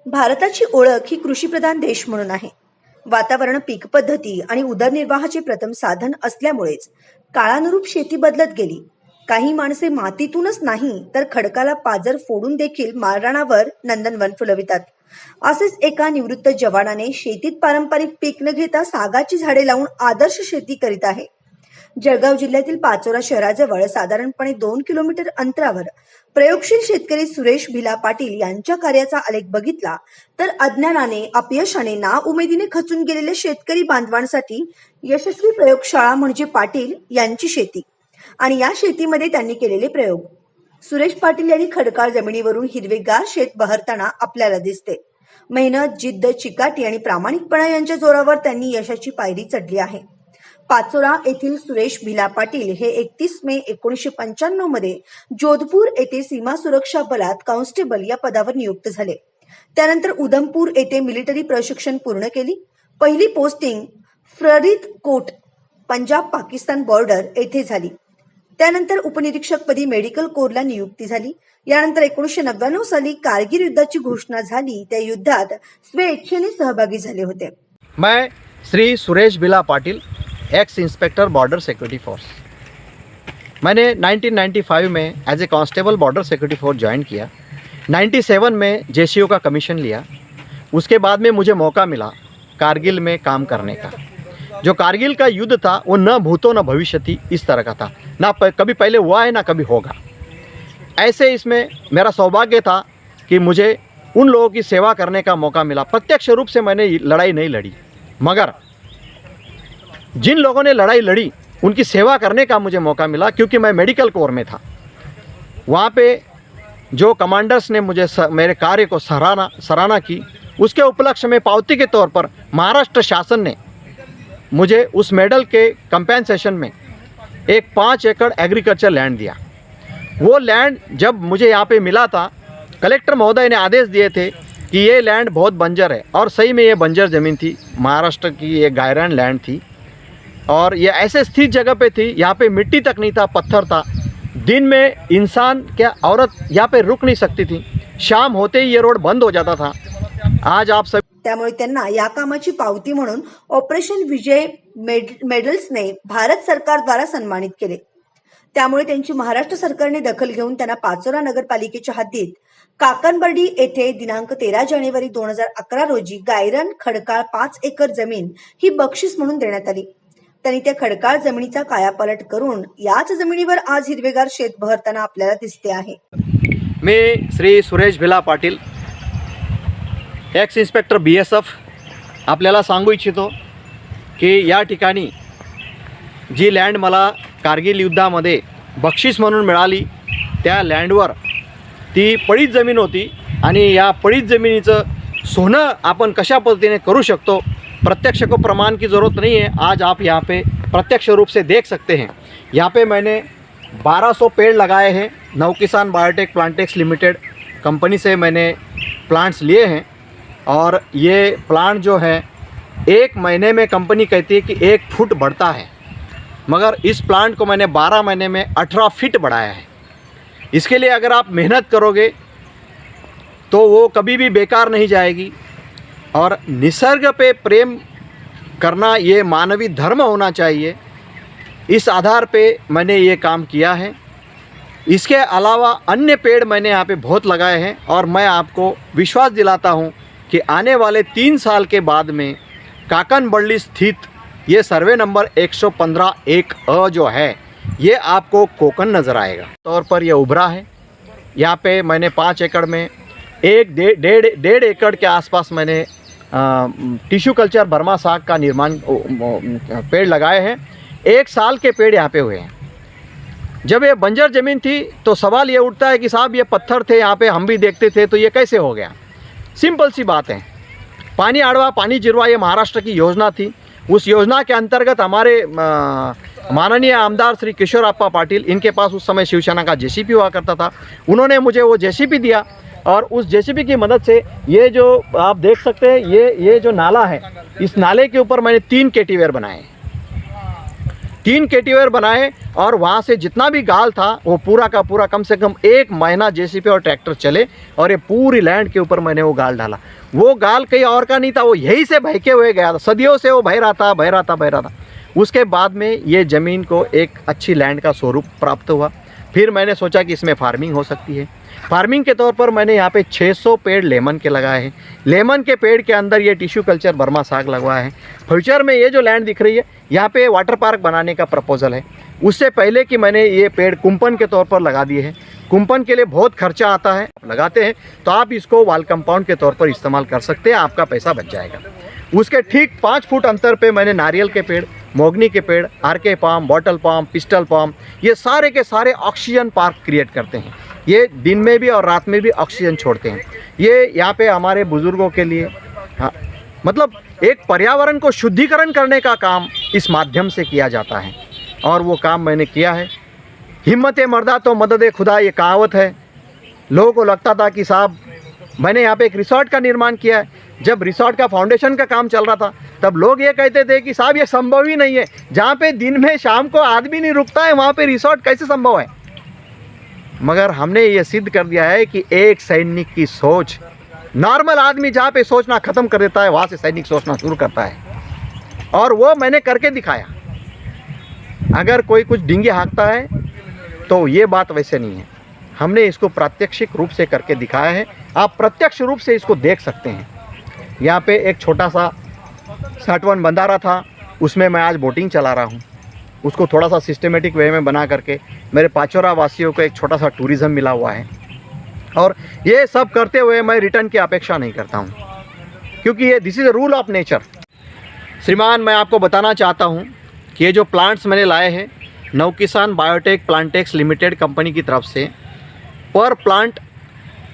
भारताची ओळख ही कृषीप्रधान देश म्हणून आहे. वातावरण, पीक पद्धती आणि उदरनिर्वाहाचे प्रथम साधन असल्यामुळेच काळानुरूप शेती बदलत गेली. काही माणसे मातीतूनच नाही तर खडकाला पाजर फोडून देखील माळरानावर नंदनवन फुलवितात. असेच एका निवृत्त जवानाने शेतीत पारंपरिक पीक न घेता सागाची झाडे लावून आदर्श शेती करीत आहे. जळगाव जिल्ह्यातील पाचोरा शहराजवळ साधारणपणे 2 किलोमीटर अंतरावर प्रयोगशील शेतकरी सुरेश भिला पाटील यांच्या कार्याचा आलेख बघितला तर अज्ञानाने, अपयशाने, नाउमेदीने खचून गेलेल्या शेतकरी बांधवांसाठी यशस्वी प्रयोगशाळा म्हणजे पाटील यांची शेती आणि या शेतीमध्ये त्यांनी केलेले प्रयोग. सुरेश पाटील यांनी खडकाळ जमिनीवरून हिरवेगार शेत बहरताना आपल्याला दिसते. मेहनत, जिद्द, चिकाटी आणि प्रामाणिकपणा यांच्या जोरावर त्यांनी यशाची पायरी चढली आहे. पाचोरा येथील सुरेश भिला पाटील हे 31 मे 1995 मध्ये जोधपूर येथे सीमा सुरक्षा बलात कॉन्स्टेबल या पदावर नियुक्त झाले. त्यानंतर उधमपूर येथे मिलिटरी प्रशिक्षण पूर्ण केली. पहिली पोस्टिंग फरीदकोट, पंजाब पाकिस्तान बॉर्डर येथे झाली. त्यानंतर उपनिरीक्षकपदी मेडिकल कोरला नियुक्ती झाली. यानंतर 1999 साली कारगिल युद्धाची घोषणा झाली. त्या युद्धात स्वेच्छेने सहभागी झाले होते. मैं Shri Suresh Bhila Patil, ex inspector Border Security Force. मैंने 1995 में as a constable Border Security Force join किया। 97 में जेसीओ का कमीशन लिया। उसके बाद में मुझे मौका मिला कारगिल में काम करने का। जो कारगिल का युद्ध था वो न भूतो न भविष्यति इस तरह का था, ना कभी पहले हुआ है ना कभी होगा। ऐसे इसमें मेरा सौभाग्य था कि मुझे उन लोगों की सेवा करने का मौका मिला। प्रत्यक्ष रूप से मैंने लड़ाई नहीं लड़ी, मगर जिन लोगों ने लड़ाई लड़ी उनकी सेवा करने का मुझे मौका मिला, क्योंकि मैं मेडिकल कोर में था। वहाँ पे जो कमांडर्स ने मुझे मेरे कार्य को सराहना की, उसके उपलक्ष्य में पावती के तौर पर महाराष्ट्र शासन ने मुझे उस मेडल के कंपेंसेशन में एक 5 एकड़ एग्रीकल्चर लैंड दिया। वो लैंड जब मुझे यहाँ पे मिला था, कलेक्टर महोदय ने आदेश दिए थे कि ये लैंड बहुत बंजर है, और सही में ये बंजर ज़मीन थी। महाराष्ट्र की ये गायरन लैंड थी और ये ऐसे स्थित जगह पे थी, यहाँ पे मिट्टी तक नहीं था, पत्थर था। दिन में इंसान क्या औरत यहाँ पे रुक नहीं सकती थी, शाम होते ही ये रोड बंद हो जाता था। आज आप सब त्यामुळे त्यांना या कामाची पावती म्हणून ऑपरेशन विजय मेडल्सने भारत सरकारद्वारा सन्मानित केले. त्यामुळे त्यांची महाराष्ट्र सरकारने दखल घेऊन त्यांना पाचोरा नगरपालिकेच्या हद्दीत काकणबर्डी येथे दिनांक 13 जानेवारी 2011 रोजी गायरन खडकाळ 5 एकर जमीन ही बक्षीस म्हणून देण्यात आली. त्यांनी त्या खडकाळ जमिनीचा कायापालट करून याच जमिनीवर आज हिरवेगार शेत बहरताना आपल्याला दिसते आहे. मी श्री सुरेश भिला पाटील, एक्स इन्स्पेक्टर BSF, आपल्याला सांगू इच्छितो की या ठिकाणी जी लँड मला कारगिल युद्धामध्ये बक्षीस म्हणून मिळाली, त्या लँडवर ती पडीत जमीन होती आणि या पडीत जमिनीचं सोनं आपण कशा पद्धतीने करू शकतो, प्रत्यक्ष को प्रमाण की ज़रूरत नहीं है। आज आप यहाँ पे प्रत्यक्ष रूप से देख सकते हैं। यहाँ पे मैंने 1200 पेड़ लगाए हैं। नवकिसान बायोटेक प्लांटेक्स लिमिटेड कंपनी से मैंने प्लांट्स लिए हैं, और ये प्लांट जो है 1 महीने में कंपनी कहती है कि 1 फुट बढ़ता है, मगर इस प्लांट को मैंने 12 महीने में 18 फीट बढ़ाया है। इसके लिए अगर आप मेहनत करोगे तो वो कभी भी बेकार नहीं जाएगी, और निसर्ग पे प्रेम करना ये मानवीय धर्म होना चाहिए। इस आधार पे मैंने ये काम किया है। इसके अलावा अन्य पेड़ मैंने यहाँ पे बहुत लगाए हैं, और मैं आपको विश्वास दिलाता हूँ कि आने वाले 3 साल के बाद में काकणबर्डी स्थित ये सर्वे नंबर 115-1 जो है, ये आपको कोकण नज़र आएगा। तौर पर ये उभरा है। यहाँ पे मैंने 5 एकड़ में डेढ़ एकड़ के आसपास मैंने टिश्यू कल्चर बर्मा साग का निर्माण पेड़ लगाए हैं। 1 साल के पेड़ यहाँ पे हुए हैं। जब ये बंजर ज़मीन थी तो सवाल ये उठता है कि साहब ये पत्थर थे, यहाँ पे हम भी देखते थे, तो ये कैसे हो गया? सिंपल सी बात है, पानी आड़वा पानी जिरवा ये महाराष्ट्र की योजना थी। उस योजना के अंतर्गत हमारे माननीय आमदार श्री किशोरप्पा पाटिल, इनके पास उस समय शिवसेना का JCP हुआ करता था, उन्होंने मुझे वो JCP दिया, और उस JCP की मदद से ये जो आप देख सकते हैं, ये जो नाला है, इस नाले के ऊपर मैंने 3 कैटिवेयर बनाए। 3 कैटिवेयर बनाए और वहाँ से जितना भी गाल था वो पूरा का पूरा कम से कम 1 महीना जेसीबी और ट्रैक्टर चले और ये पूरी लैंड के ऊपर मैंने वो गाल डाला। वो गाल कहीं और का नहीं था, वो यहीं से बहके हुए गया था, सदियों से वो बह रहा था। उसके बाद में ये ज़मीन को एक अच्छी लैंड का स्वरूप प्राप्त हुआ। फिर मैंने सोचा कि इसमें फार्मिंग हो सकती है। फार्मिंग के तौर पर मैंने यहाँ पे 600 पेड़ लेमन के लगाए हैं। लेमन के पेड़ के अंदर ये टिश्यू कल्चर बर्मा साग लगवाया है। फ्यूचर में ये जो लैंड दिख रही है यहाँ पे वाटर पार्क बनाने का प्रपोजल है। उससे पहले कि मैंने ये पेड़ कुंपन के तौर पर लगा दिए हैं। कुंपन के लिए बहुत खर्चा आता है, लगाते हैं तो आप इसको वाल कंपाउंड के तौर पर इस्तेमाल कर सकते हैं, आपका पैसा बच जाएगा। उसके ठीक 5 फुट अंतर पे मैंने नारियल के पेड़, मोगनी के पेड़, areca palm, bottle palm, pistol palm, ये सारे के सारे ऑक्सीजन पार्क क्रिएट करते हैं। ये दिन में भी और रात में भी ऑक्सीजन छोड़ते हैं। ये यहाँ पे हमारे बुज़ुर्गों के लिए, हाँ, मतलब एक पर्यावरण को शुद्धिकरण करने का काम इस माध्यम से किया जाता है और वो काम मैंने किया है। हिम्मत मर्दा तो मदद खुदा, ये कहावत है। लोगों को लगता था कि साहब मैंने यहाँ पे एक रिसोर्ट का निर्माण किया है। जब रिसोर्ट का फाउंडेशन का काम चल रहा था तब लोग ये कहते थे कि साहब ये संभव ही नहीं है, जहाँ पे दिन में शाम को आदमी नहीं रुकता है वहाँ पे रिसोर्ट कैसे संभव है। मगर हमने ये सिद्ध कर दिया है कि एक सैनिक की सोच, नॉर्मल आदमी जहाँ पे सोचना ख़त्म कर देता है वहाँ से सैनिक सोचना शुरू करता है, और वो मैंने करके दिखाया। अगर कोई कुछ डिंगे हाँकता है तो ये बात वैसे नहीं है, हमने इसको प्रात्यक्षिक रूप से करके दिखाया है। आप प्रत्यक्ष रूप से इसको देख सकते हैं। यहाँ पे एक छोटा सा साटवन बंधारा था, उसमें मैं आज बोटिंग चला रहा हूँ। उसको थोड़ा सा सिस्टमेटिक वे में बना करके मेरे पाचोरा वासियों को एक छोटा सा टूरिज़्म मिला हुआ है। और ये सब करते हुए मैं रिटर्न की अपेक्षा नहीं करता हूँ, क्योंकि ये this is a rule of nature. श्रीमान, मैं आपको बताना चाहता हूँ कि ये जो प्लांट्स मैंने लाए हैं नवकिसान बायोटेक प्लांटेक्स लिमिटेड कंपनी की तरफ से, पर प्लांट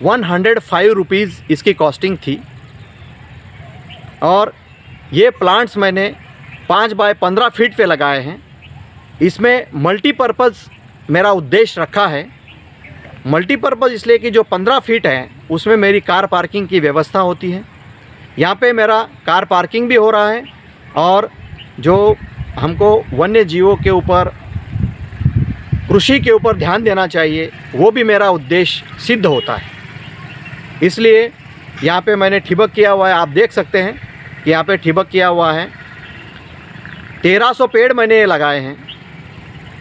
105 रुपीज़ इसकी कॉस्टिंग थी। और ये प्लांट्स मैंने 5 बाय 15 फीट पे लगाए हैं। इसमें मल्टीपर्पज़ मेरा उद्देश्य रखा है। मल्टीपर्पज़ इसलिए कि जो 15 फीट है उसमें मेरी कार पार्किंग की व्यवस्था होती है। यहाँ पे मेरा कार पार्किंग भी हो रहा है और जो हमको वन्य जीवों के ऊपर, कृषि के ऊपर ध्यान देना चाहिए, वो भी मेरा उद्देश्य सिद्ध होता है। इसलिए यहाँ पे मैंने ठिबक किया हुआ है। आप देख सकते हैं कि यहाँ पे ठिबक किया हुआ है। 1300 पेड़ मैंने लगाए हैं।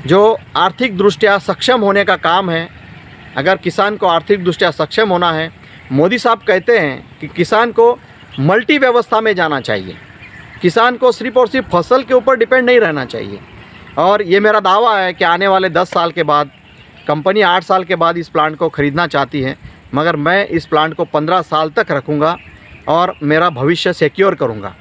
जो आर्थिक दृष्टया सक्षम होने का काम है, अगर किसान को आर्थिक दृष्टया सक्षम होना है, मोदी साहब कहते हैं कि किसान को मल्टी व्यवस्था में जाना चाहिए। किसान को सिर्फ और सिर्फ फसल के ऊपर डिपेंड नहीं रहना चाहिए। और ये मेरा दावा है कि आने वाले 10 साल के बाद, कंपनी 8 साल के बाद इस प्लांट को ख़रीदना चाहती है, मगर मैं इस प्लांट को 15 साल तक रखूँगा और मेरा भविष्य सिक्योर करूँगा।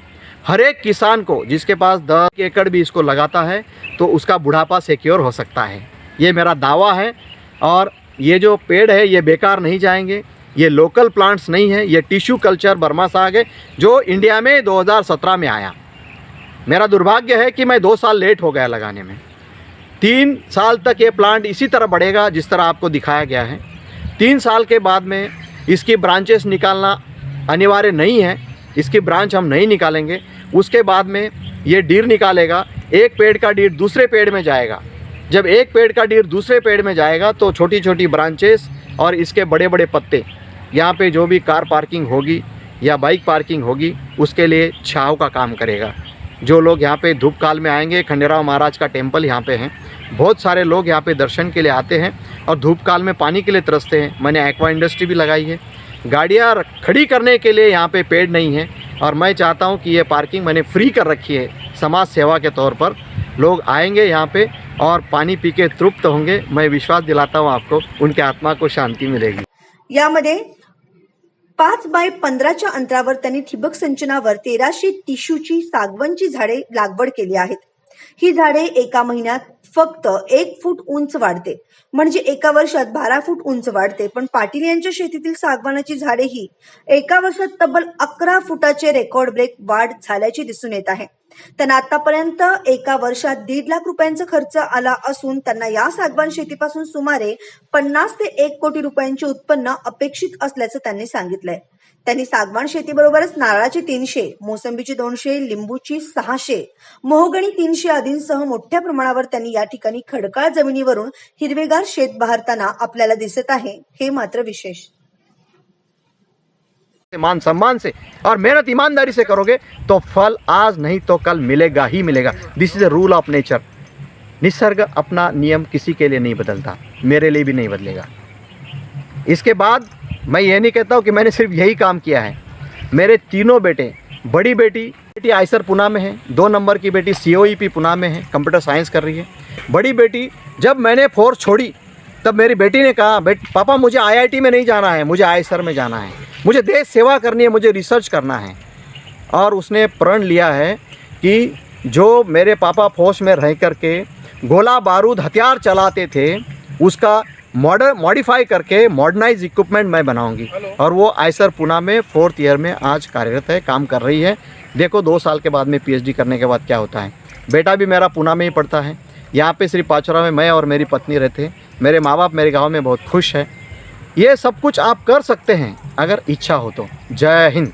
हर एक किसान को जिसके पास 10 एकड़ भी इसको लगाता है तो उसका बुढ़ापा सिक्योर हो सकता है। ये मेरा दावा है। और ये जो पेड़ है ये बेकार नहीं जाएंगे। ये लोकल प्लांट्स नहीं है, ये टिश्यू कल्चर बर्मा साग है जो इंडिया में 2017 में आया। मेरा दुर्भाग्य है कि मैं 2 साल लेट हो गया लगाने में। 3 साल तक ये प्लांट इसी तरह बढ़ेगा जिस तरह आपको दिखाया गया है। 3 साल के बाद में इसकी ब्रांचेस निकालना अनिवार्य नहीं है, इसकी ब्रांच हम नहीं निकालेंगे। उसके बाद में ये डीर निकालेगा, एक पेड़ का डीर दूसरे पेड़ में जाएगा। जब एक पेड़ का डीर दूसरे पेड़ में जाएगा तो छोटी छोटी ब्रांचेस और इसके बड़े बड़े पत्ते, यहाँ पे जो भी कार पार्किंग होगी या बाइक पार्किंग होगी उसके लिए छाँव का काम करेगा। जो लोग यहाँ पे धूप काल में आएंगे, खंडेराव महाराज का टेम्पल यहाँ पे है, बहुत सारे लोग यहाँ पे दर्शन के लिए आते हैं और धूप काल में पानी के लिए तरसते हैं। मैंने एक्वा इंडस्ट्री भी लगाई है। गाड़ियाँ खड़ी करने के लिए यहाँ पे पेड़ नहीं है और मैं चाहता हूँ कि ये पार्किंग मैंने फ्री कर रखी है समाज सेवा के तौर पर। लोग आएंगे यहाँ पे और पानी पी के तृप्त होंगे। मैं विश्वास दिलाता हूँ आपको, उनके आत्मा को शांति मिलेगी। यामध्ये 5 बाय 15च्या अंतरावर त्यांनी ठिबक सिंचनावर 1300 टिश्यूची सागवानची झाडे लागवड केली आहेत। ही झाडे एका महिन्यात फक्त 1 फूट उंच वाढते, म्हणजे एका वर्षात 12 फूट उंच वाढते। पण पाटील यांच्या शेतीतील सागवानाची झाडे ही एका वर्षात तब्बल 11 फुटाचे रेकॉर्ड ब्रेक वाढ झाल्याचे दिसून येत आहे। त्यांना आतापर्यंत एका वर्षात 1.5 लाख रुपयांचा खर्च आला असून त्यांना या सागवान शेतीपासून सुमारे 50 ते 1 कोटी रुपयांचे उत्पन्न अपेक्षित असल्याचं त्यांनी सांगितलंय. त्यांनी सागवान शेतीबरोबरच नारळाची 300, मोसंबीची 200, लिंबूची 600, मोहगणी 300 आदींसह मोठ्या प्रमाणावर त्यांनी या ठिकाणी खडकाळ जमिनीवरून हिरवेगार शेत बहरताना आपल्याला दिसत आहे. हे मात्र विशेष. मान सम्मान से और मेहनत ईमानदारी से करोगे तो फल आज नहीं तो कल मिलेगा ही मिलेगा. This is a rule of nature. Nisarga अपना नियम किसी के लिए नहीं बदलता, मेरे लिए भी नहीं बदलेगा. इसके बाद मैं ये नहीं कहता हूँ कि मैंने सिर्फ यही काम किया है. मेरे तीनों बेटे, बड़ी बेटी आइसर पुणे में है, 2 नंबर की बेटी COEP पुणे में है, कंप्यूटर साइंस कर रही है. बड़ी बेटी जब मैंने फोर्स छोड़ी तब मेरी बेटी ने कहा, पापा मुझे IIT में नहीं जाना है, मुझे आइसर में जाना है, मुझे देश सेवा करनी है, मुझे रिसर्च करना है. और उसने प्रण लिया है कि जो मेरे पापा फौज में रह करके गोला बारूद हथियार चलाते थे उसका मॉडिफाई करके मॉडर्नाइज इक्विपमेंट मैं बनाऊंगी. और वो आइसर पुणे में 4th ईयर में आज कार्यरत है, काम कर रही है. देखो 2 साल के बाद में PhD करने के बाद क्या होता है. बेटा भी मेरा पुणे में ही पढ़ता है. यहाँ पे श्री पाचोरा में मैं और मेरी पत्नी रहते हैं. मेरे माँ बाप मेरे गांव में बहुत खुश है. ये सब कुछ आप कर सकते हैं अगर इच्छा हो तो. जय हिंद.